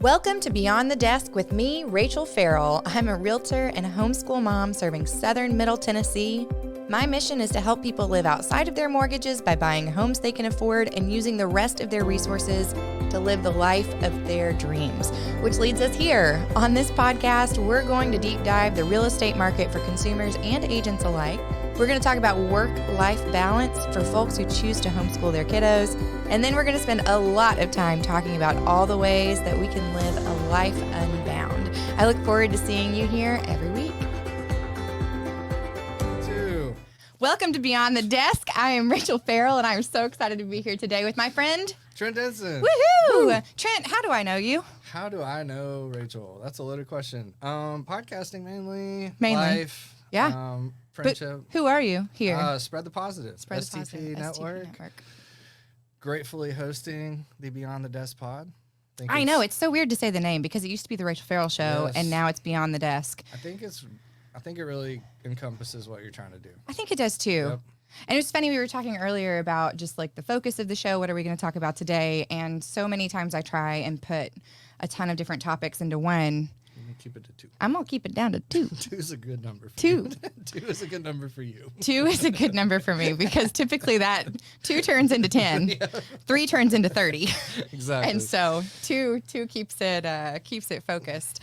Welcome to Beyond the Desk with me, Rachel Ferrell. I'm a realtor and a homeschool mom serving Southern Middle Tennessee. My mission is to help people live outside of their mortgages by buying homes they can afford and using the rest of their resources to live the life of their dreams. Which leads us here. On this podcast, we're going to deep dive the real estate market for consumers and agents alike. We're going to talk about work-life balance for folks who choose to homeschool their kiddos. And then we're going to spend a lot of time talking about all the ways that we can live a life unbound. I look forward to seeing you here every week. Welcome to Beyond the Desk. I am Rachel Ferrell, and I am so excited to be here today with my friend, Trent Denson. Woohoo! Woo. Trent, how do I know you? How do I know Rachel? That's a loaded question. Podcasting mainly. Life. Yeah. Friendship. But who are you here? Spread the Positive. Spread the STP Positive. Network. STP Network. Gratefully hosting the Beyond the Desk pod. I know, it's so weird to say the name because it used to be the Rachel Ferrell Show, Yes. and now it's Beyond the Desk. I think it really encompasses what you're trying to do. I think it does too. Yep. And it's funny, we were talking earlier about just like the focus of the show. What are we going to talk about today? And so many times I try and put a ton of different topics into one. You can keep it to 2. I'm going to keep it down to 2. 2 is a good number for 2. you. 2 is a good number for you. 2 is a good number for me because typically that 2 turns into 10, Yeah. 3 turns into 30. Exactly. And so 2 keeps it focused.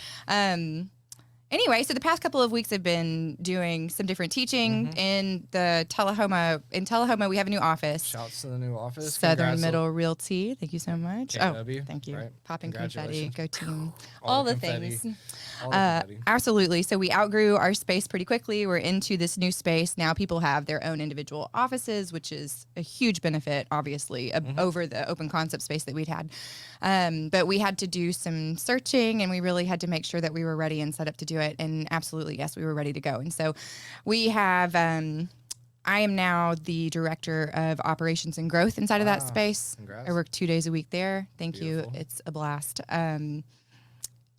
Anyway, so the past couple of weeks I've been doing some different teaching in the Tullahoma. In Tullahoma, we have a new office. Shouts to the new office. Southern Middle Realty. Thank you so much. KW, Oh, thank you. right. Popping confetti. Congratulations. Go team. All the things. confetti. All the confetti. Absolutely. So we outgrew our space pretty quickly. We're into this new space. Now people have their own individual offices, which is a huge benefit, obviously, over the open concept space that we'd had. But we had to do some searching, and we really had to make sure that we were ready and set up to do it. And absolutely, yes, we were ready to go. And so we have, I am now the director of operations and growth inside of that space. Congrats. I work 2 days a week there. Thank Beautiful. you. It's a blast. And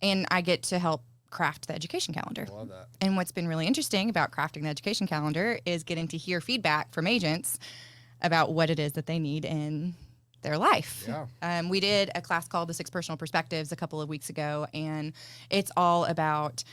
I get to help craft the education calendar. I love that. And what's been really interesting about crafting the education calendar is getting to hear feedback from agents about what it is that they need in their life. Yeah. We did a class called The 6 Personal Perspectives a couple of weeks ago, and it's all about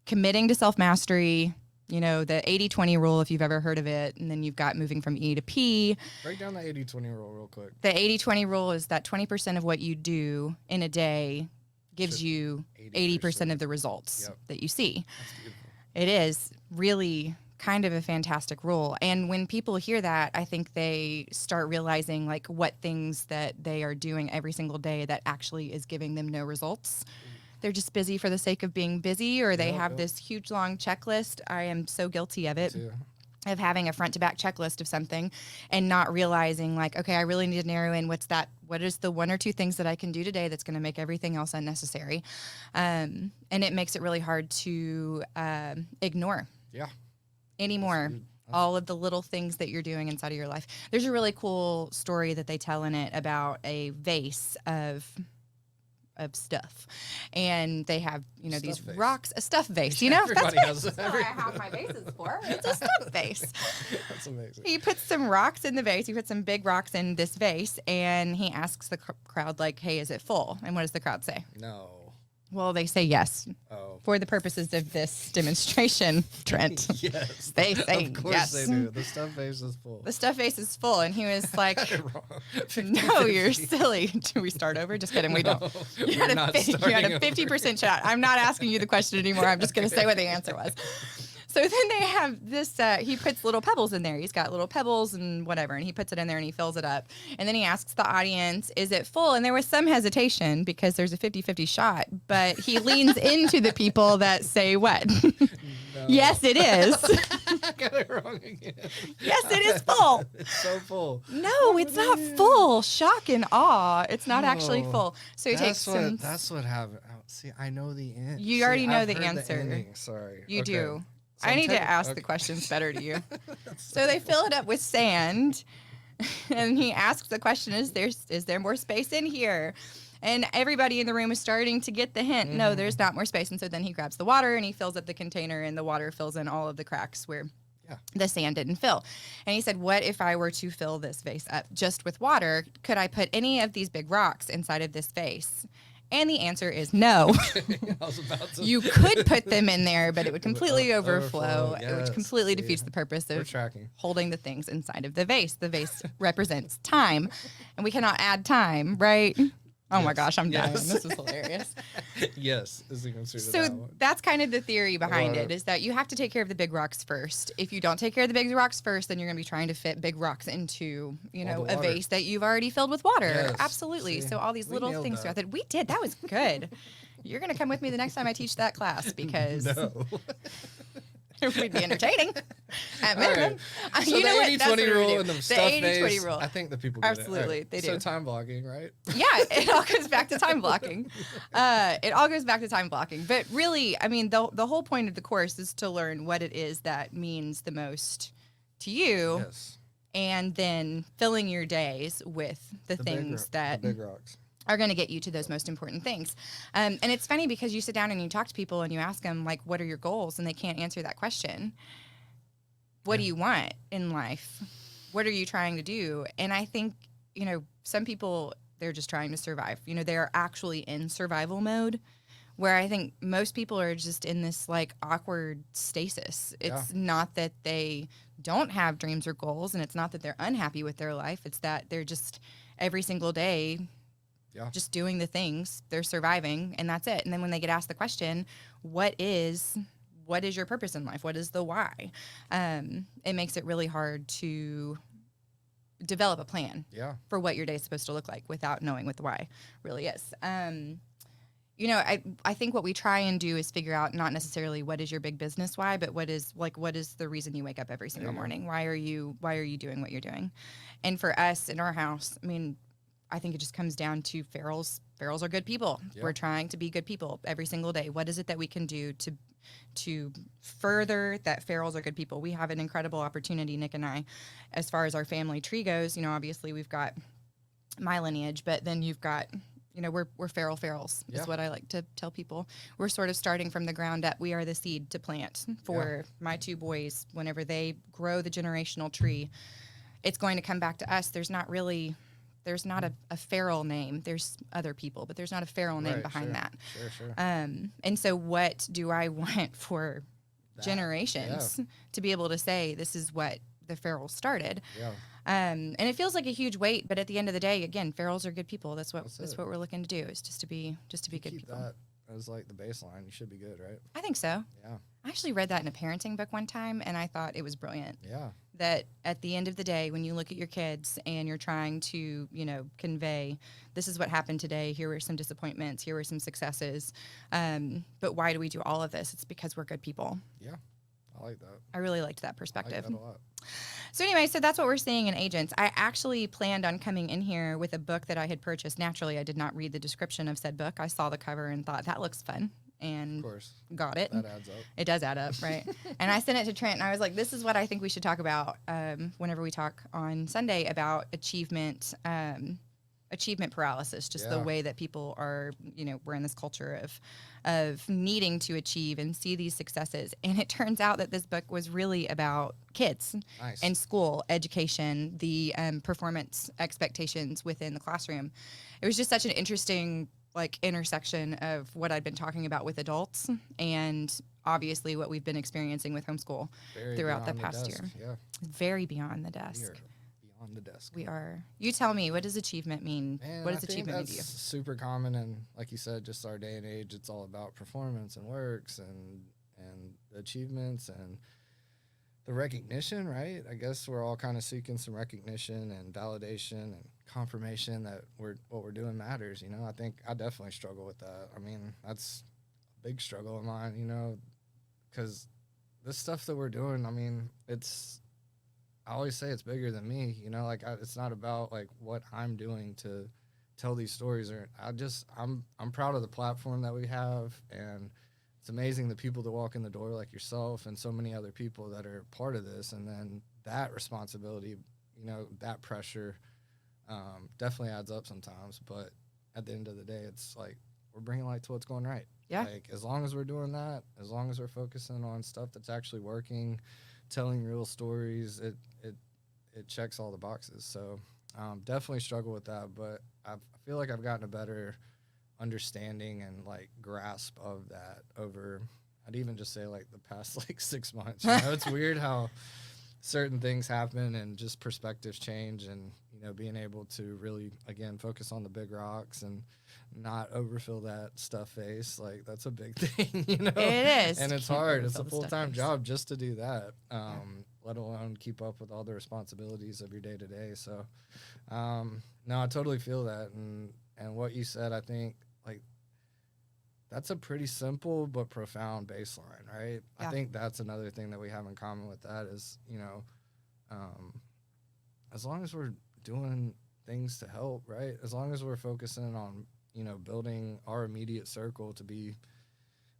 committing to self-mastery, you know, the 80-20 rule, if you've ever heard of it, and then you've got moving from E to P. Break down the 80-20 rule real quick. The 80-20 rule is that 20% of what you do in a day gives you 80% of the results that you see. That's beautiful. It is really kind of a fantastic rule. And when people hear that, I think they start realizing like what things that they are doing every single day that actually is giving them no results. They're just busy for the sake of being busy, or they have this huge long checklist. I am so guilty of it. Of having a front to back checklist of something and not realizing like, okay, I really need to narrow in what is the 1 or 2 things that I can do today that's going to make everything else unnecessary. And it makes it really hard to ignore anymore. All of the little things that you're doing inside of your life. There's a really cool story that they tell in it about a vase of stuff, and they have, you know, these rocks, a stuffed vase, you know, Everybody that's what I have my vases for. It's a stuffed vase. That's amazing. He puts some rocks in the vase. He puts some big rocks in this vase, and he asks the crowd, like, hey, is it full? And what does the crowd say? No. Well, they say yes. Oh. For the purposes of this demonstration, Trent. Yes. They say of course yes. they do. The stuffed vase is full. The stuffed vase is full, and he was like, no, you're silly. Do we start over? Just kidding. We don't. You had a 50% shot. I'm not asking you the question anymore. I'm just going to say what the answer was. So then they have this, he puts little pebbles in there. He's got little pebbles and whatever, and he puts it in there and he fills it up. And then he asks the audience, is it full? And there was some hesitation because there's a 50-50 shot, but he leans into the people that say what? No. Yes, it is. I got it wrong again. Yes, it is full. It's so full. No, it's not full. Shock and awe. It's not actually full. So he takes some. That's what happened. Oh, see, I know the end. You already know I've the heard answer. ending. Sorry. You Okay. do. So I I'm need to taking- ask the questions better to you. So they fill it up with sand, and he asks the question, is there more space in here? And everybody in the room is starting to get the hint. No, there's not more space. And so then he grabs the water and he fills up the container, and the water fills in all of the cracks where the sand didn't fill. And he said, what if I were to fill this vase up just with water? Could I put any of these big rocks inside of this vase And the answer is no. I was about to. You could put them in there, but it would completely overflow. Yes. It would completely defeat the purpose of holding the things inside of the vase. The vase represents time, and we cannot add time, right? Oh my gosh, I'm dying. This is hilarious. Yes. Is the answer to so that one. that's kind of the theory behind it, is that you have to take care of the big rocks first. If you don't take care of the big rocks first, then you're going to be trying to fit big rocks into, a vase that you've already filled with water. Yes. Absolutely. See, so all these little things throughout that. We did. That was good. You're going to come with me the next time I teach that class, because No. we'd be entertaining. At minimum. Right. So you know the 80-20 rule and the stuff 80-20 rule. I think the people get Absolutely, it. they do. So time blocking, right? Yeah, it all goes back to time blocking. It all goes back to time blocking. But really, I mean, the whole point of the course is to learn what it is that means the most to you. Yes. And then filling your days with the things that the big rocks are going to get you to those most important things. And it's funny because you sit down and you talk to people and you ask them, like, what are your goals? And they can't answer that question. What do you want in life? What are you trying to do? And I think, some people, they're just trying to survive. They're actually in survival mode, where I think most people are just in this like awkward stasis. It's not that they don't have dreams or goals, and it's not that they're unhappy with their life. It's that they're just every single day just doing the things, they're surviving, and that's it. And then when they get asked the question, what is your purpose in life? What is the why? It makes it really hard to develop a plan for what your day is supposed to look like without knowing what the why really is. I think what we try and do is figure out not necessarily what is your big business why, but what is the reason you wake up every single morning? Why are you doing what you're doing? And for us in our house, I mean, I think it just comes down to Ferrells. Ferrells are good people. Yep. We're trying to be good people every single day. What is it that we can do to further that Ferrells are good people? We have an incredible opportunity, Nick and I, as far as our family tree goes. Obviously we've got my lineage, but then you've got, we're Ferrells is what I like to tell people. We're sort of starting from the ground up. We are the seed to plant for my two boys. Whenever they grow the generational tree, it's going to come back to us. There's not a Ferrell name. There's other people, but there's not a Ferrell name behind that. Sure. And so what do I want for generations to be able to say, this is what the Ferrells started? Yeah. And it feels like a huge weight, but at the end of the day, again, Ferrells are good people. That's what we're looking to do, is just to be good people. That as like the baseline, you should be good, right? I think so. Yeah. I actually read that in a parenting book one time, and I thought it was brilliant. Yeah. That at the end of the day, when you look at your kids and you're trying to, convey, this is what happened today, here were some disappointments, here were some successes, but why do we do all of this? It's because we're good people. Yeah, I like that. I really liked that perspective. I like that a lot. So anyway, so that's what we're seeing in Agents. I actually planned on coming in here with a book that I had purchased. Naturally, I did not read the description of said book. I saw the cover and thought, that looks fun. And of course, got it. That adds up. It does add up, right? And I sent it to Trent, and I was like, this is what I think we should talk about whenever we talk on Sunday about achievement paralysis, just the way that people are, we're in this culture of needing to achieve and see these successes. And it turns out that this book was really about kids and school, education, the performance expectations within the classroom. It was just such an interesting intersection of what I'd been talking about with adults and obviously what we've been experiencing with homeschool throughout the past year. Yeah. Very beyond the desk. We are beyond the desk. We are. You tell me, what does achievement mean? Man, what does achievement mean to you? Super common, and like you said, just our day and age, it's all about performance and works and achievements and the recognition, right? I guess we're all kind of seeking some recognition and validation and confirmation that what we're doing matters. I think I definitely struggle with that. I mean, that's a big struggle of mine, because this stuff that we're doing, I mean, I always say it's bigger than me, it's not about what I'm doing to tell these stories, or I'm proud of the platform that we have, and it's amazing the people that walk in the door like yourself and so many other people that are part of this, and then that responsibility, that pressure definitely adds up sometimes, but at the end of the day, it's we're bringing light to what's going right. Yeah. As long as we're doing that, as long as we're focusing on stuff that's actually working, telling real stories, it checks all the boxes. So definitely struggle with that, but I feel like I've gotten a better understanding and like grasp of that over, I'd even just say like the past like 6 months. You know, it's weird how certain things happen and just perspectives change, and you know, being able to really again focus on the big rocks and not overfill that stuff face, like that's a big thing, you know. It is. And it's Can't hard. It's a overfill the stuff full-time face. job just to do that, let alone keep up with all the responsibilities of your day to day. So no, I totally feel that, and what you said, I think like that's a pretty simple but profound baseline, right? Yeah. I think that's another thing that we have in common with that is, you know, as long as we're doing things to help, right? As long as we're focusing on, you know, building our immediate circle to be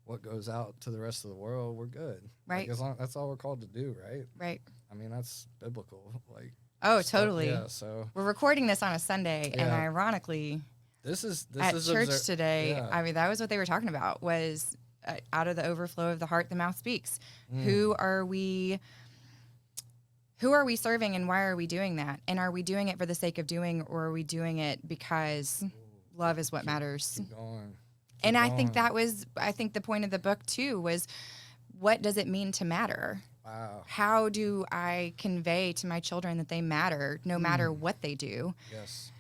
what goes out to the rest of the world, we're good. Right. Like, as long, that's all we're called to do, right? Right. I mean, that's biblical. Like, Oh, totally. Yeah. So we're recording this on a Sunday, and ironically, this is at church today, Yeah. I mean, that was what they were talking about, was out of the overflow of the heart, the mouth speaks. Who are we serving, and why are we doing that? And are we doing it for the sake of doing, or are we doing it because love is what matters? Keep going. And I think the point of the book too was, what does it mean to matter? Wow. How do I convey to my children that they matter no matter what they do? Yes.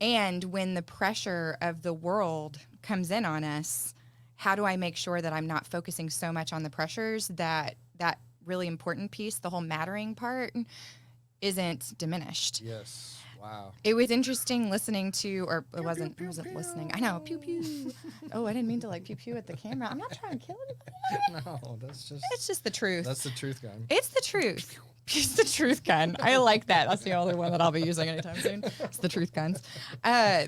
And when the pressure of the world comes in on us, how do I make sure that I'm not focusing so much on the pressures that that really important piece, the whole mattering part, isn't diminished? Yes. Wow. It was interesting listening to, or it wasn't listening. I know, pew pew. Oh, I didn't mean to like pew pew at the camera. I'm not trying to kill anybody. No, that's just. It's just the truth. That's the truth gun. It's the truth. It's the truth gun. I like that. That's the only one that I'll be using anytime soon. It's the truth guns.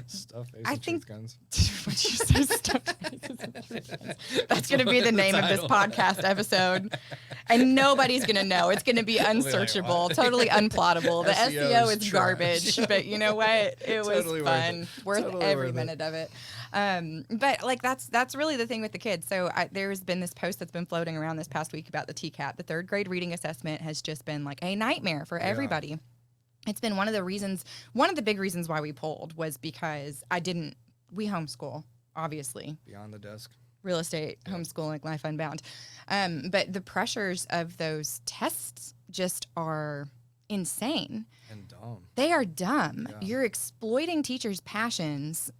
Stuff face I and think- truth guns. What you say, stuffed faces and truth guns. That's going to be the name of this podcast episode, and nobody's going to know. It's going to be unsearchable, what? totally unplottable. The SEO SEO is is trash. garbage, but you know what? It was Totally worth fun, it. worth Totally every worth it. minute of it. But like that's really the thing with the kids. So there's been this post that's been floating around this past week about the TCAP. The third grade reading assessment has just been like a nightmare for everybody. It's been one of the big reasons why we pulled was because we homeschool, obviously. Beyond the desk. Real estate, homeschooling, life unbound. But the pressures of those tests just are insane. And dumb. They are dumb. Yeah. You're exploiting teachers' passions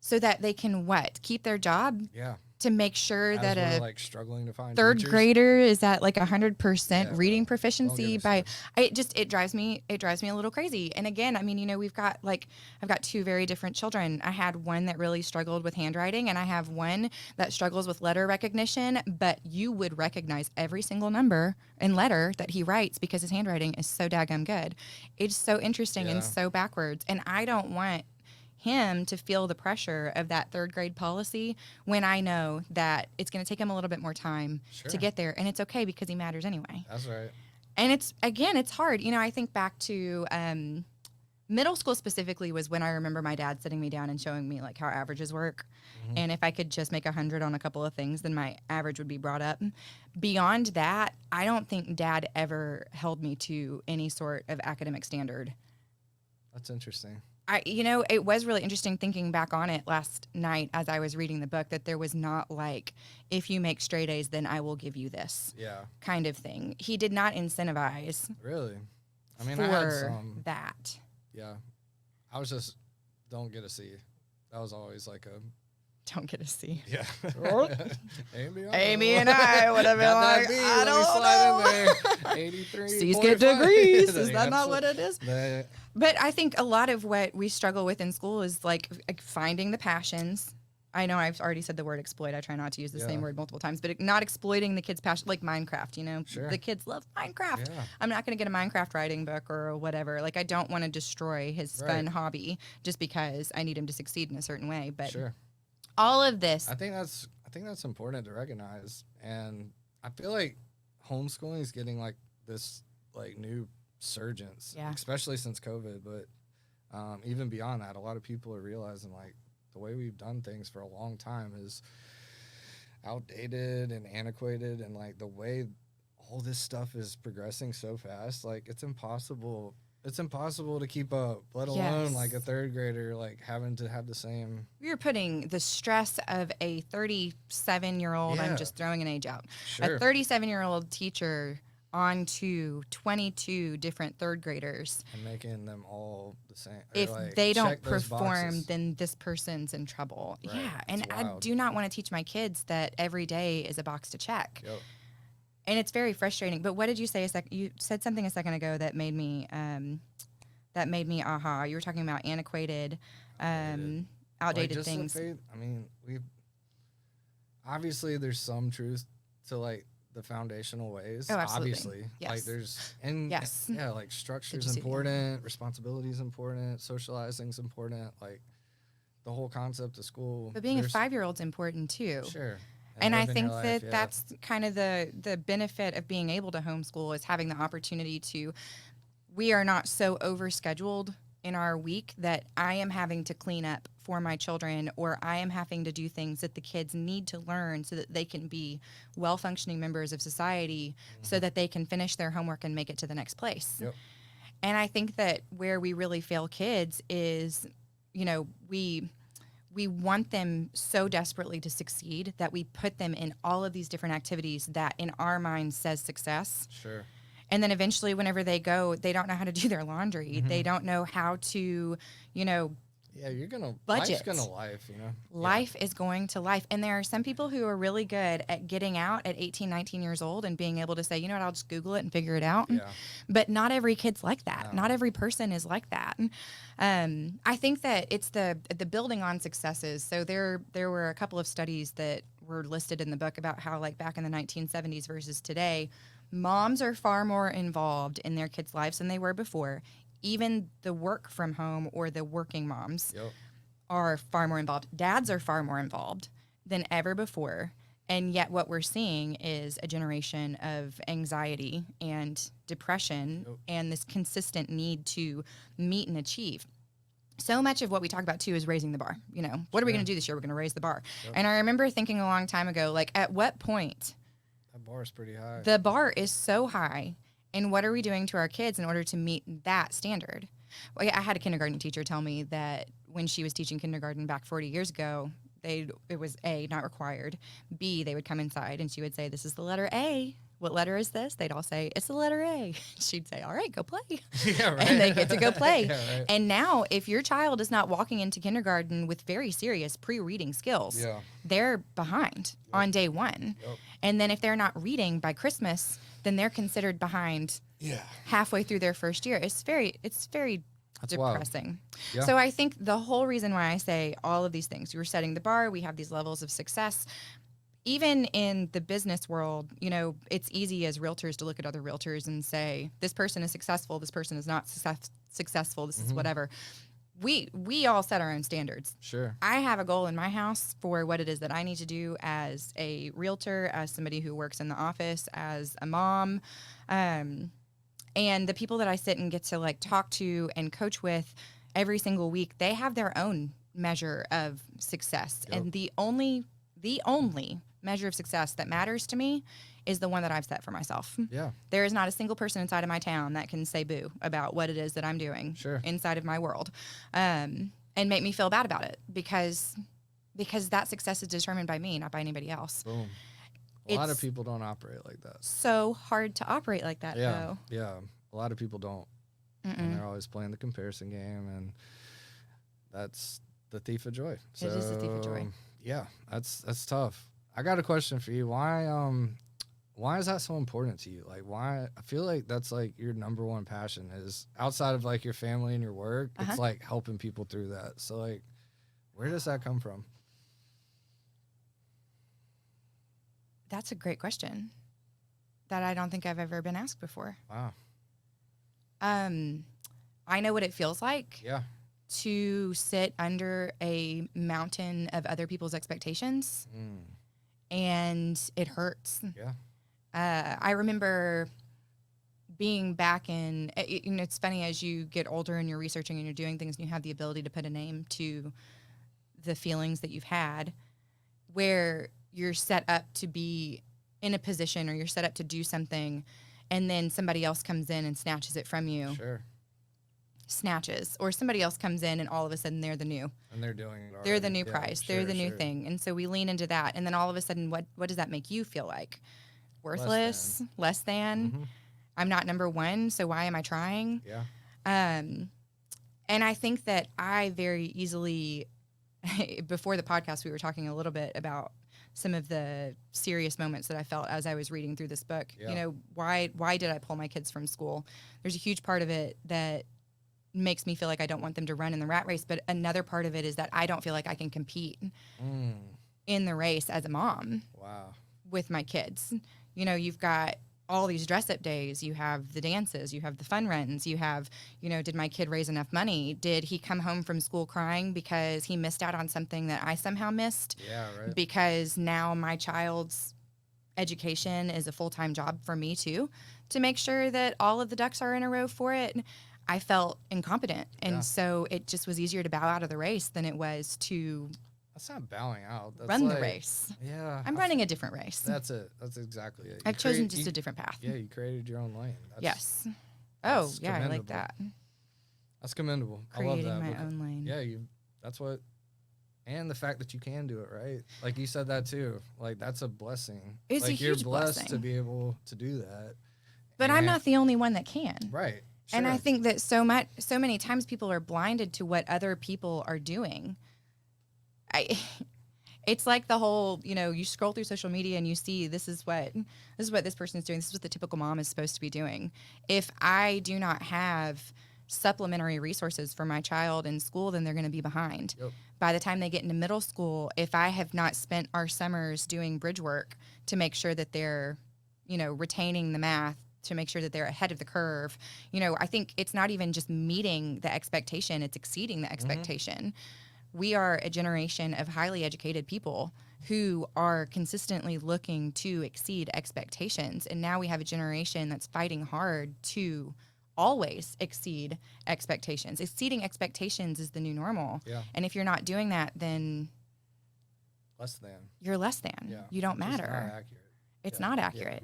so that they can keep their job, Yeah. to make sure As that we're, a like struggling to find third teachers. grader is at like 100% Yeah, reading don't proficiency get me it drives me a little crazy. And again, I mean, you know, I've got two very different children. I had one that really struggled with handwriting, and I have one that struggles with letter recognition, but you would recognize every single number and letter that he writes because his handwriting is so daggum good. It's so interesting and so backwards. And I don't want him to feel the pressure of that third grade policy when I know that it's going to take him a little bit more time to get there, and it's okay because he matters anyway. That's right. And it's hard. You know, I think back to middle school specifically was when I remember my dad sitting me down and showing me like how averages work. And if I could just make 100 on a couple of things, then my average would be brought up. Beyond that, I don't think dad ever held me to any sort of academic standard. That's interesting. It was really interesting thinking back on it last night as I was reading the book, that there was not like, if you make straight A's, then I will give you this kind of thing. He did not incentivize Really? I mean, for I had some. that. Yeah. I was just, don't get a C. That was always like a. Don't get a C. Yeah. Amy and I would have been like, I don't know. 83. C's get degrees. Is that not what it is? But I think a lot of what we struggle with in school is like finding the passions. I know I've already said the word exploit. I try not to use the same word multiple times, but not exploiting the kids' passion, like Minecraft, you know? Sure. The kids love Minecraft. Yeah. I'm not going to get a Minecraft writing book or whatever. Like, I don't want to destroy his fun hobby just because I need him to succeed in a certain way. But all of this. I think that's important to recognize. And I feel like homeschooling is getting like this like new surgence, especially since COVID. But even beyond that, a lot of people are realizing like the way we've done things for a long time is outdated and antiquated, and like the way all this stuff is progressing so fast, like it's impossible it's impossible to keep up, let alone like a Yes. third grader like having to have the same. You're putting the stress of a 37-year-old, I'm Yeah, just throwing an age out, a sure. 37-year-old teacher onto 22 different third graders. And making them all the same or If like they don't check those perform, boxes. then this person's in trouble. Right. Yeah. It's And I wild. do not want to teach my kids that every day is a box to check. Yep. And it's very frustrating. But what did you say you said something a second ago that made me aha. You were talking about antiquated, Outdated. Like outdated just the things. faith. I mean, we obviously there's some truth to like the foundational ways. Oh, absolutely. Obviously, Yes. like there's and Yes. yeah, like structure Did is you see the important, responsibility is important, socializing is important. Like the whole concept of school. But being a there's 5-year-old's important too. sure. And I living your think life, that yeah. that's kind of the benefit of being able to homeschool is having the opportunity to. We are not so overscheduled in our week that I am having to clean up for my children, or I am having to do things that the kids need to learn so that they can be well functioning members of society, so that they can finish their homework and make it to the next place. Yep. And I think that where we really fail kids is, we want them so desperately to succeed that we put them in all of these different activities that in our minds says success. Sure. And then eventually whenever they go, they don't know how to do their laundry. They don't know how to, Yeah, you're gonna budget. life's gonna life, you know. life is going to life. And there are some people who are really good at getting out at 18, 19 years old and being able to say, you know what, I'll just Google it and figure it out. Yeah. But not every kid's like that. No. Not every person is like that. I think that it's the building on successes. So there were a couple of studies that were listed in the book about how, like, back in the 1970s versus today, moms are far more involved in their kids' lives than they were before. Even the work from home or the working moms Yep. are far more involved. Dads are far more involved than ever before. And yet what we're seeing is a generation of anxiety and depression and this consistent need to meet and achieve. So much of what we talk about too is raising the bar. What are we going to do this year? We're going to raise the bar. Yep. And I remember thinking a long time ago, like, at what point That bar is pretty high. the bar is so high, and what are we doing to our kids in order to meet that standard? Well, I had a kindergarten teacher tell me that when she was teaching kindergarten back 40 years ago, it was A, not required. B, they would come inside and she would say, this is the letter A. What letter is this? They'd all say, it's the letter A. She'd say, all right, go play. Yeah, right. And they get to go play. Yeah, right. And now, if your child is not walking into kindergarten with very serious pre-reading skills, Yeah. they're behind on day one. Yep. And then if they're not reading by Christmas, then they're considered behind Yeah. halfway through their first year. It's very That's wild. depressing. Yeah. So I think the whole reason why I say all of these things, we're setting the bar, we have these levels of success. Even in the business world, it's easy as realtors to look at other realtors and say, this person is successful, this person is not successful, this is whatever. We all set our own standards. Sure. I have a goal in my house for what it is that I need to do as a realtor, as somebody who works in the office, as a mom. And the people that I sit and get to, like, talk to and coach with every single week, they have their own measure of success. Yep. And the only measure of success that matters to me is the one that I've set for myself. Yeah. There is not a single person inside of my town that can say boo about what it is that I'm doing Sure. inside of my world, and make me feel bad about it because that success is determined by me, not by anybody else. Boom. A lot of It's people don't operate like that. so hard to operate like that, Yeah. though. Yeah. A lot of people don't. And they're always playing the comparison game, and that's the thief of joy. It is the thief of joy. Yeah, that's tough. I got a question for you. Why is that so important to you? Like, why? I feel like that's like your number one passion is outside of like your family and your work. Uh-huh. It's like helping people through that. So like, where does that come from? That's a great question that I don't think I've ever been asked before. Wow. I know what it feels like Yeah. to sit under a mountain of other people's expectations, and it hurts. Yeah. I remember being back in, it's funny, as you get older and you're researching and you're doing things and you have the ability to put a name to the feelings that you've had, where you're set up to be in a position or you're set up to do something, and then somebody else comes in and snatches it from you. Sure. snatches, or somebody else comes in and all of a sudden they're the new. And they're doing it already. They're the new Yeah, prize. sure, They're the new sure. thing. And so we lean into that. And then all of a sudden, what does that make you feel like? Worthless, less than. Mm-hmm. I'm not number one, so why am I trying? Yeah. And I think that I very easily, before the podcast, we were talking a little bit about some of the serious moments that I felt as I was reading through this book. Yeah. You know, why did I pull my kids from school? There's a huge part of it that makes me feel like I don't want them to run in the rat race, but another part of it is that I don't feel like I can compete in the race as a mom. Wow. With my kids. You know, you've got all these dress up days, you have the dances, you have the fun runs, you have, you know, did my kid raise enough money? Did he come home from school crying because he missed out on something that I somehow missed? Yeah, right. Because now my child's education is a full-time job for me too, to make sure that all of the ducks are in a row for it. I felt incompetent. And so it just was easier to bow out of the race than it was to That's not bowing out. That's run like, the race. Yeah. I'm running a different race. That's it. That's exactly it. I've chosen just a different path. Yeah, you created your own lane. Yes. Oh, that's yeah, I like commendable. that. That's commendable. Creating I love that. my own lane. Yeah, that's what, and the fact that you can do it, right? Like you said that too. Like that's a blessing. It's like a huge you're blessed blessing. to be able to do that. But I'm not the only one that can. Right. Sure. And I think that so many times people are blinded to what other people are doing. It's like the whole, you know, you scroll through social media and you see this is what this person is doing. This is what the typical mom is supposed to be doing. If I do not have supplementary resources for my child in school, then they're going to be behind. Yep. By the time they get into middle school, if I have not spent our summers doing bridge work to make sure that they're, you know, retaining the math, to make sure that they're ahead of the curve, you know, I think it's not even just meeting the expectation, it's exceeding the expectation. We are a generation of highly educated people who are consistently looking to exceed expectations. And now we have a generation that's fighting hard to always exceed expectations. Exceeding expectations is the new normal. Yeah. And if you're not doing that, then Less than. you're less than. Yeah. You don't It's just matter. not accurate. It's Yeah. not accurate.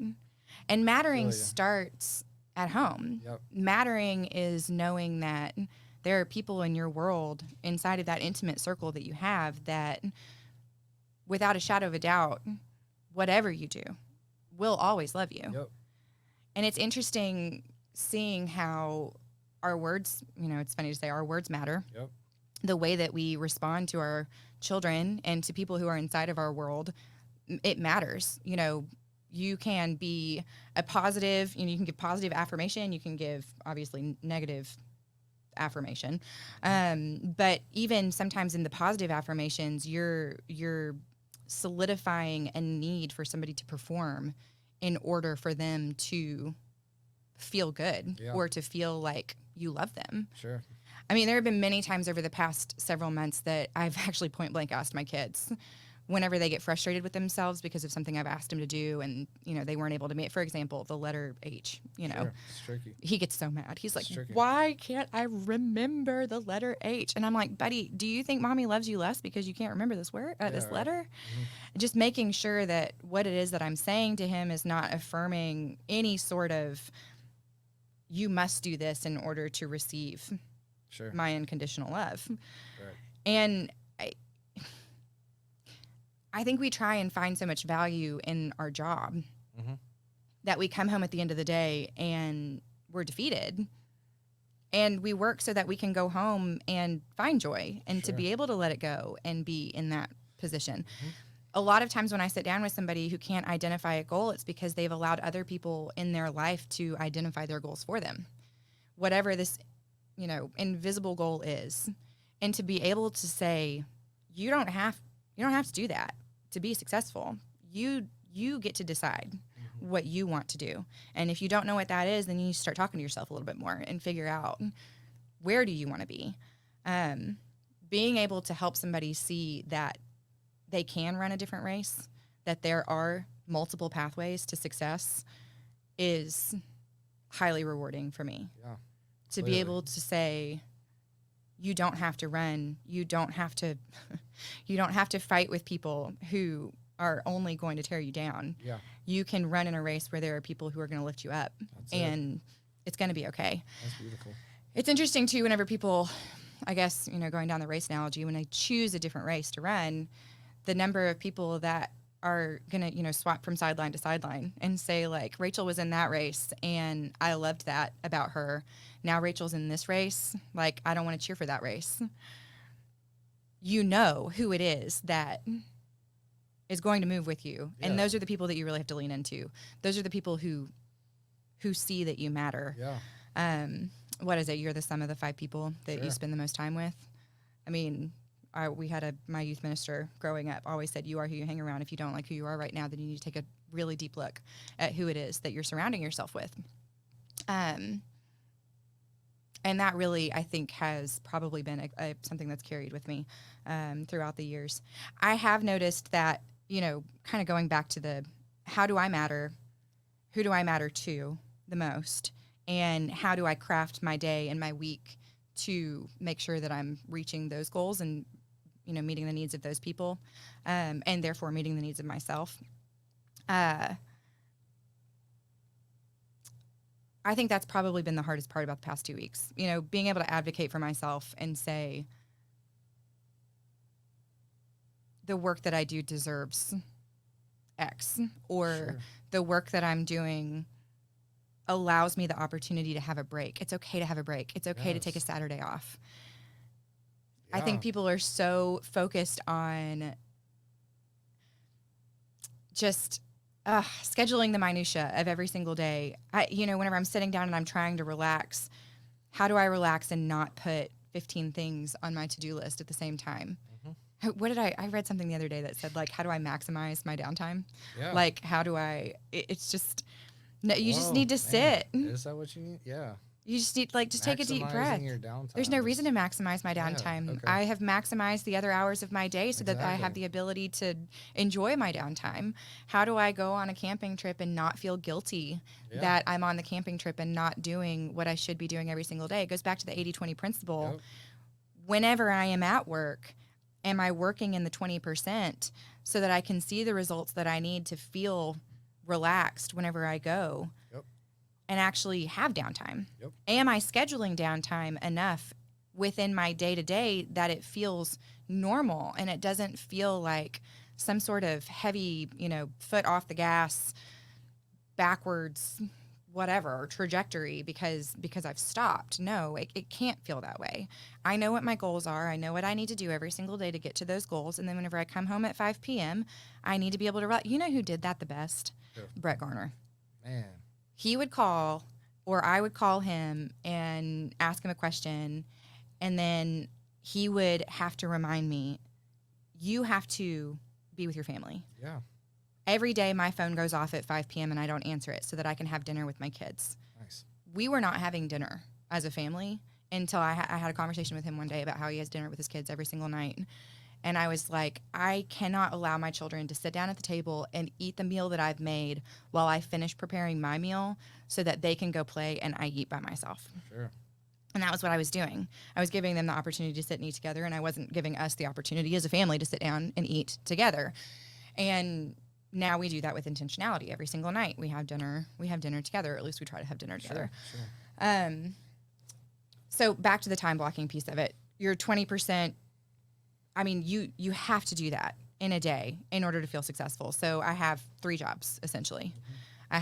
And mattering Feel ya. starts at home. Yep. Mattering is knowing that there are people in your world inside of that intimate circle that you have that, without a shadow of a doubt, whatever you do, will always love you. Yep. And it's interesting seeing how our words, you know, it's funny to say our words matter. Yep. The way that we respond to our children and to people who are inside of our world, it matters. You know, you can be a positive, you know, you can give positive affirmation, you can give obviously negative affirmation. But even sometimes in the positive affirmations, you're solidifying a need for somebody to perform in order for them to feel good or to feel like you love them. Sure. I mean, there have been many times over the past several months that I've actually point blank asked my kids whenever they get frustrated with themselves because of something I've asked them to do and, you know, they weren't able to meet. For example, the letter H, you know. Sure. It's tricky. He gets so mad. He's like, tricky. why can't I remember the letter H? And I'm like, buddy, do you think mommy loves you less because you can't remember this word, this letter? Just making sure that what it is that I'm saying to him is not affirming any sort of, you must do this in order to receive my unconditional love. Right. And I think we try and find so much value in our job that we come home at the end of the day and we're defeated. And we work so that we can go home and find joy and to be able to let it go and be in that position. A lot of times when I sit down with somebody who can't identify a goal, it's because they've allowed other people in their life to identify their goals for them. Whatever this, you know, invisible goal is. And to be able to say, you don't have to do that to be successful. You get to decide what you want to do. And if you don't know what that is, then you need to start talking to yourself a little bit more and figure out, where do you want to be? Being able to help somebody see that they can run a different race, that there are multiple pathways to success, is highly rewarding for me. Yeah. To be able to say, you don't have to run, you don't have to fight with people who are only going to tear you down. Yeah. You can run in a race where there are people who are going to lift you up. It's going to be okay. That's beautiful. It's interesting too, whenever people, I guess, going down the race analogy, when they choose a different race to run, the number of people that are going to, swap from sideline to sideline and say, like, Rachel was in that race and I loved that about her. Now Rachel's in this race. Like, I don't want to cheer for that race. You know who it is that is going to move with you. Yeah. And those are the people that you really have to lean into. Those are the people who see that you matter. Yeah. What is it? You're the sum of the 5 people that Sure. you spend the most time with. I mean, we had my youth minister growing up always said, you are who you hang around. If you don't like who you are right now, then you need to take a really deep look at who it is that you're surrounding yourself with. And that really, I think, has probably been something that's carried with me throughout the years. I have noticed that, kind of going back to how do I matter? Who do I matter to the most? And how do I craft my day and my week to make sure that I'm reaching those goals and, meeting the needs of those people, and therefore meeting the needs of myself. I think that's probably been the hardest part about the past 2 weeks. Being able to advocate for myself and say, the work that I do deserves X, or Sure. the work that I'm doing allows me the opportunity to have a break. It's okay to have a break. It's okay to take a Yes. Saturday off. Yeah. I think people are so focused on just scheduling the minutia of every single day. Whenever I'm sitting down and I'm trying to relax, how do I relax and not put 15 things on my to-do list at the same time? Mm-hmm. What did I read something the other day that said, like, how do I maximize my downtime? Yeah. Like, how do it's just, no, you just Whoa, need to man. sit. Is that what you need? Yeah. You just need, just take a deep Maximizing breath. your downtime. There's no reason to maximize my Yeah, downtime. okay. I have maximized the other hours of my day so that I have Exactly. the ability to enjoy my downtime. How do I go on a camping trip and not feel guilty Yeah. that I'm on the camping trip and not doing what I should be doing every single day? It goes back to the 80-20 principle. Yep. Whenever I am at work, am I working in the 20% so that I can see the results that I need to feel relaxed whenever I go? Yep. And actually have downtime? Yep. Am I scheduling downtime enough within my day-to-day that it feels normal and it doesn't feel like some sort of heavy, foot off the gas, backwards, whatever, trajectory because I've stopped? No, it can't feel that way. I know what my goals are. I know what I need to do every single day to get to those goals. And then whenever I come home at 5 p.m., I need to be able to you know who did that the best? Sure. Brett Garner. Man. He would call, or I would call him and ask him a question, and then he would have to remind me, you have to be with your family. Yeah. Every day my phone goes off at 5 p.m. and I don't answer it so that I can have dinner with my kids. Nice. We were not having dinner as a family until I had a conversation with him one day about how he has dinner with his kids every single night. And I was like, I cannot allow my children to sit down at the table and eat the meal that I've made while I finish preparing my meal so that they can go play and I eat by myself. Sure. And that was what I was doing. I was giving them the opportunity to sit and eat together, and I wasn't giving us the opportunity as a family to sit down and eat together. And now we do that with intentionality every single night. We have dinner together, or at least we try to have dinner together. Sure. So back to the time blocking piece of it. Your 20%, I mean, you have to do that in a day in order to feel successful. So I have 3 jobs, essentially. Mm-hmm.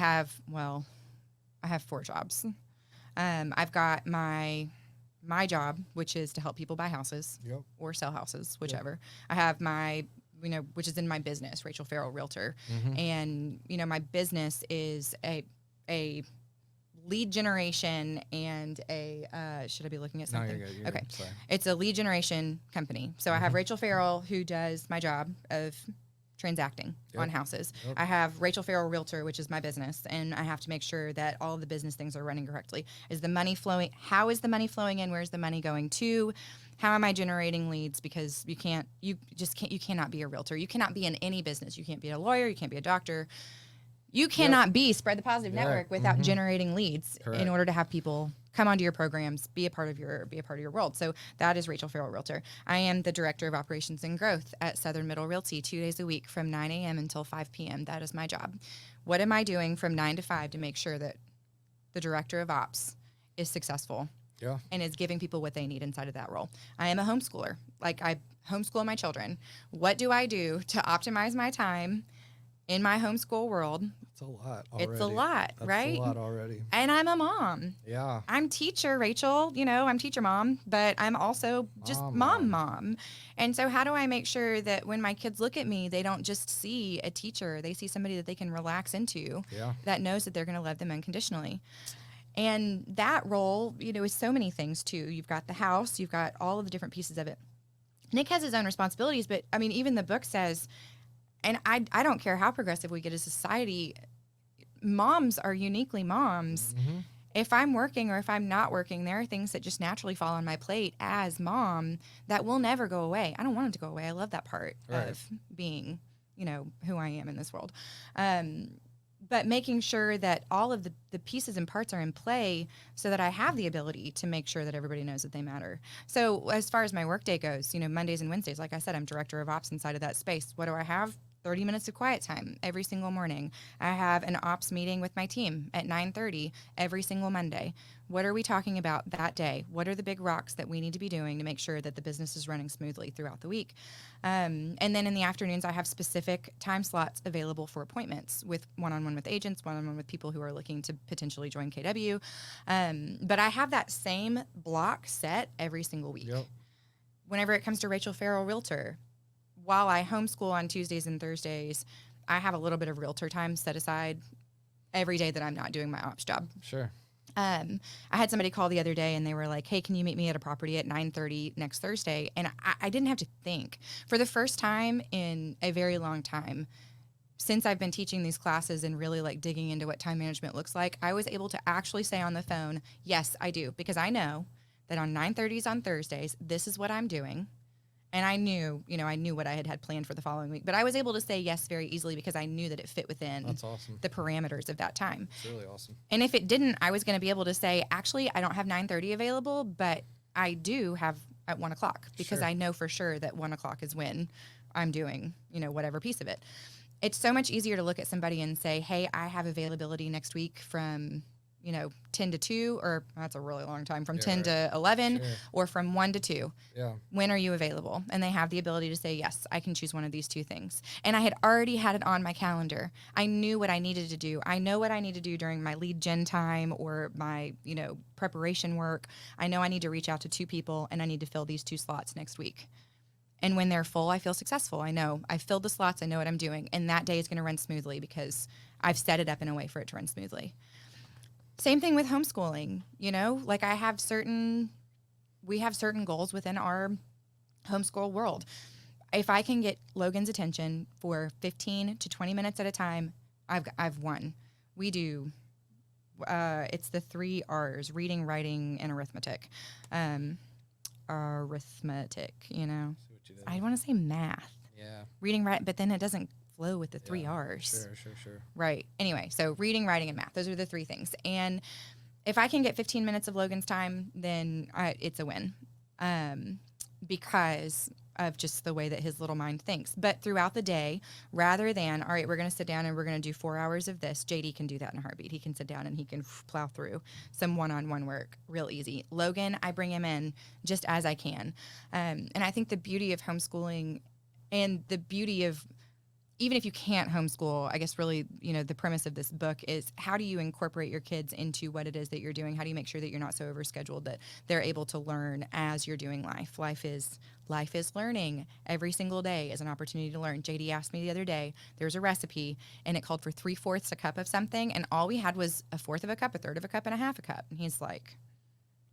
I have 4 jobs. I've got my job, which is to help people buy houses. Yep. Or sell houses, whichever. I have my, which is in my business, Rachel Ferrell Realtor. Mm-hmm. And, my business is a lead generation and should I be looking at No, something? you're good. Okay. Sorry. It's a lead generation company. So I have Rachel Ferrell, who does my job of transacting on houses. Yep. I have Rachel Ferrell Realtor, which is my business, and I have to make sure that all of the business things are running correctly. Is the money flowing? How is the money flowing in? Where's the money going to? How am I generating leads? Because you cannot be a realtor. You cannot be in any business. You can't be a lawyer. You can't be a doctor. You cannot be Spread the Positive Network without generating leads. Correct. In order to have people come onto your programs, be a part of your world. So that is Rachel Ferrell Realtor. I am the Director of Operations and Growth at Southern Middle Realty 2 days a week from 9 a.m. until 5 p.m. That is my job. What am I doing from 9 to 5 to make sure that the Director of Ops is successful? Yeah. and is giving people what they need inside of that role. I am a homeschooler. Like, I homeschool my children. What do I do to optimize my time in my homeschool world? It's a lot already. It's a lot, That's right? a lot already. And I'm a mom. Yeah. I'm teacher, Rachel. You know, I'm teacher mom, but I'm also just mom. And so how do I make sure that when my kids look at me, they don't just see a teacher, they see somebody that they can relax into, Yeah. that knows that they're going to love them unconditionally. And that role, you know, is so many things too. You've got the house, you've got all of the different pieces of it. Nick has his own responsibilities, but I mean, even the book says, and I don't care how progressive we get as a society, moms are uniquely moms. Mm-hmm. If I'm working or if I'm not working, there are things that just naturally fall on my plate as mom that will never go away. I don't want them to go away. I love that part of being, you know, who I am in this world. But making sure that all of the pieces and parts are in play so that I have the ability to make sure that everybody knows that they matter. So as far as my workday goes, you know, Mondays and Wednesdays, like I said, I'm director of ops inside of that space. What do I have? 30 minutes of quiet time every single morning. I have an ops meeting with my team at 9:30 every single Monday. What are we talking about that day? What are the big rocks that we need to be doing to make sure that the business is running smoothly throughout the week? And then in the afternoons, I have specific time slots available for appointments with one-on-one with agents, one-on-one with people who are looking to potentially join KW. But I have that same block set every single week. Yep. Whenever it comes to Rachel Ferrell, realtor, while I homeschool on Tuesdays and Thursdays, I have a little bit of realtor time set aside every day that I'm not doing my ops job. Sure. I had somebody call the other day and they were like, hey, can you meet me at a property at 9:30 next Thursday? And I didn't have to think. For the first time in a very long time, since I've been teaching these classes and really like digging into what time management looks like, I was able to actually say on the phone, yes, I do. Because I know that on 9:30s on Thursdays, this is what I'm doing. And I knew what I had planned for the following week. But I was able to say yes very easily because I knew that it fit within That's awesome. the parameters of that time. It's really awesome. And if it didn't, I was going to be able to say, actually, I don't have 9:30 available, but I do have at 1 o'clock because Sure. I know for sure that 1 o'clock is when I'm doing, you know, whatever piece of it. It's so much easier to look at somebody and say, hey, I have availability next week from, you know, 10 to 2, or that's a really long time, from 10 to 11, Sure. or from 1 to 2. Yeah. When are you available? And they have the ability to say, yes, I can choose one of these two things. And I had already had it on my calendar. I knew what I needed to do. I know what I need to do during my lead gen time or my, you know, preparation work. I know I need to reach out to 2 people and I need to fill these 2 slots next week. And when they're full, I feel successful. I know I filled the slots. I know what I'm doing. And that day is going to run smoothly because I've set it up in a way for it to run smoothly. Same thing with homeschooling, you know, like we have certain goals within our homeschool world. If I can get Logan's attention for 15 to 20 minutes at a time, I've won. We do, it's the 3 R's: reading, writing, and arithmetic. Arithmetic, you know, See what you did. I want to say math, Yeah. reading, write, but then it doesn't flow with the 3 R's. Sure. Right. Anyway, so reading, writing, and math. Those are the 3 things. And if I can get 15 minutes of Logan's time, then it's a win, because of just the way that his little mind thinks. But throughout the day, rather than, all right, we're going to sit down and we're going to do 4 hours of this, JD can do that in a heartbeat. He can sit down and he can plow through some one-on-one work real easy. Logan, I bring him in just as I can. And I think the beauty of homeschooling and the beauty of, even if you can't homeschool, I guess really, you know, the premise of this book is how do you incorporate your kids into what it is that you're doing? How do you make sure that you're not so overscheduled that they're able to learn as you're doing life? Life is learning. Every single day is an opportunity to learn. JD asked me the other day, there's a recipe and it called for 3/4 a cup of something. And all we had was 1/4 of a cup, 1/3 of a cup, and 1/2 a cup. And he's like,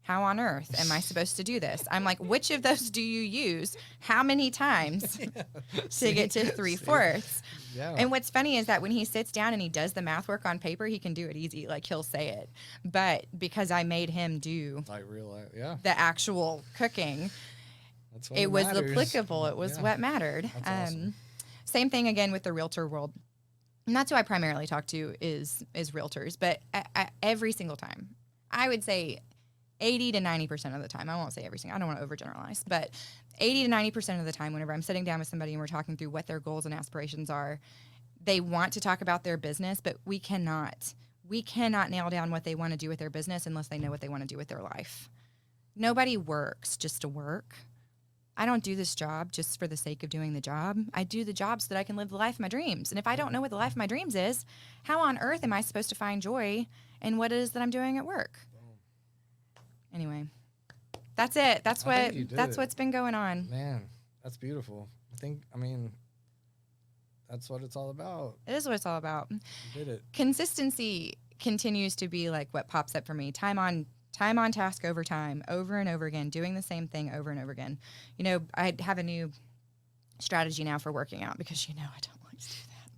how on earth am I supposed to do this? I'm like, which of those do you use? How many times to get to 3/4? Yeah. And what's funny is that when he sits down and he does the math work on paper, he can do it easy. Like, he'll say it. But because I made him do Like real life. Yeah. the actual cooking, That's what it was matters. applicable. It was Yeah. what mattered. That's awesome. Same thing again with the realtor world. And that's who I primarily talk to is realtors. But every single time, I would say 80 to 90% of the time, I won't say every single, I don't want to overgeneralize, but 80 to 90% of the time, whenever I'm sitting down with somebody and we're talking through what their goals and aspirations are, they want to talk about their business, but we cannot nail down what they want to do with their business unless they know what they want to do with their life. nobody works just to work. I don't do this job just for the sake of doing the job. I do the job so that I can live the life of my dreams. And if I don't know what the life of my dreams is, how on earth am I supposed to find joy in what it is that I'm doing at work? Anyway, that's it. That's what's been going on. Man, that's beautiful. That's what it's all about. It is what it's all about. You did it. Consistency continues to be like what pops up for me. Time on task over time, over and over again, doing the same thing over and over again. You know, I have a new strategy now for working out because, I don't like to do that.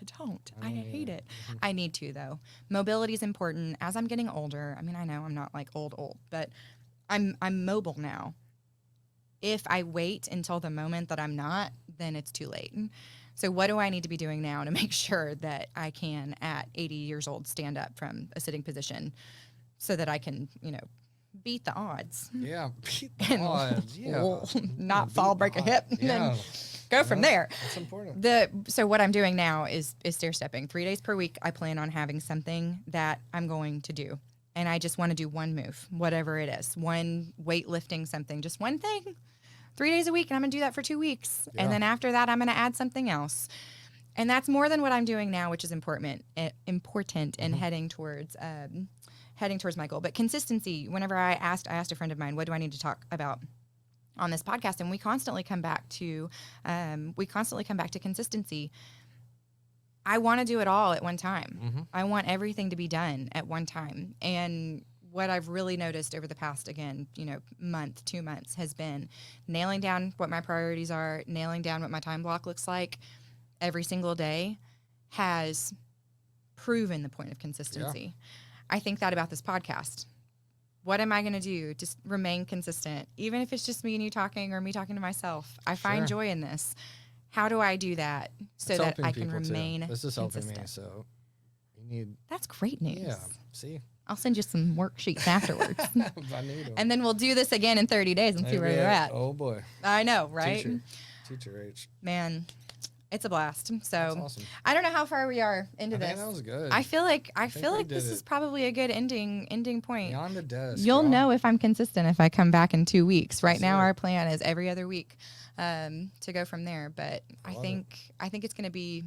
I don't. I hate it. I need to, though. Mobility is important. As I'm getting older, I know I'm not like old, but I'm mobile now. If I wait until the moment that I'm not, then it's too late. So what do I need to be doing now to make sure that I can, at 80 years old, stand up from a sitting position so that I can, beat the odds? Yeah, beat the odds. Yeah. Not fall, break a hip, and then go from there. That's important. So what I'm doing now is stair stepping. 3 days per week, I plan on having something that I'm going to do. And I just want to do one move, whatever it is. One weightlifting something, just one thing. 3 days a week, and I'm going to do that for 2 weeks. Yeah. And then after that, I'm going to add something else. And that's more than what I'm doing now, which is important in heading towards my goal. But consistency, whenever I asked a friend of mine, what do I need to talk about on this podcast? And we constantly come back to consistency. I want to do it all at one time. Mm-hmm. I want everything to be done at one time. And what I've really noticed over the past, month, 2 months, has been nailing down what my priorities are, nailing down what my time block looks like every single day has proven the point of consistency. Yeah. I think that about this podcast. What am I going to do to remain consistent? Even if it's just me and you talking or me talking to myself, I find joy in this. How do I do that so that I can remain consistent? This is helping me, so you need... That's great news. Yeah, see? I'll send you some worksheets afterwards. I need them. And then we'll do this again in 30 days and see where you're at. Oh, boy. I know, right? Teacher H. Man, it's a blast. So awesome. I don't know how far we are into this. That was good. I feel like this is probably a good ending point. Beyond the desk. You'll know if I'm consistent if I come back in 2 weeks. Right now, our plan is every other week to go from there. But I think it's going to be,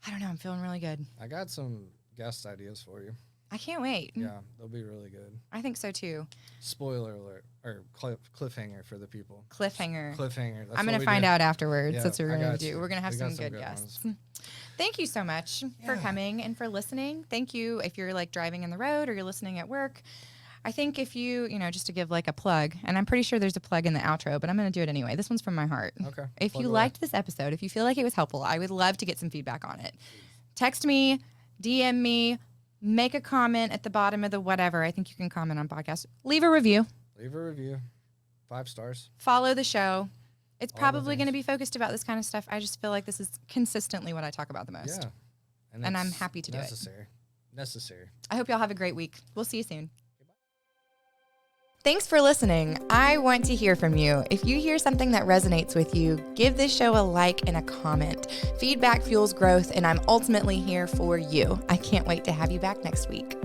I don't know, I'm feeling really good. I got some guest ideas for you. I can't wait. Yeah, they'll be really good. I think so too. Spoiler alert, or cliffhanger for the people. Cliffhanger. That's I'm going to find out afterwards. Yeah, that's what we're going to do. We're going to have some good guests. Thank you so much for coming and for listening. Thank you if you're like driving in the road or you're listening at work. I think if you just to give like a plug, and I'm pretty sure there's a plug in the outro, but I'm going to do it anyway. This one's from my heart. Okay. If you liked this episode, if you feel like it was helpful, I would love to get some feedback on it. Text me, DM me, make a comment at the bottom of the whatever. I think you can comment on podcasts. Leave a review. 5 stars. Follow the show. It's probably going to be focused about this kind of stuff. I just feel like this is consistently what I talk about the most. Yeah. And I'm happy to do it. Necessary. I hope y'all have a great week. We'll see you soon. Thanks for listening. I want to hear from you. If you hear something that resonates with you, give this show a like and a comment. Feedback fuels growth, and I'm ultimately here for you. I can't wait to have you back next week.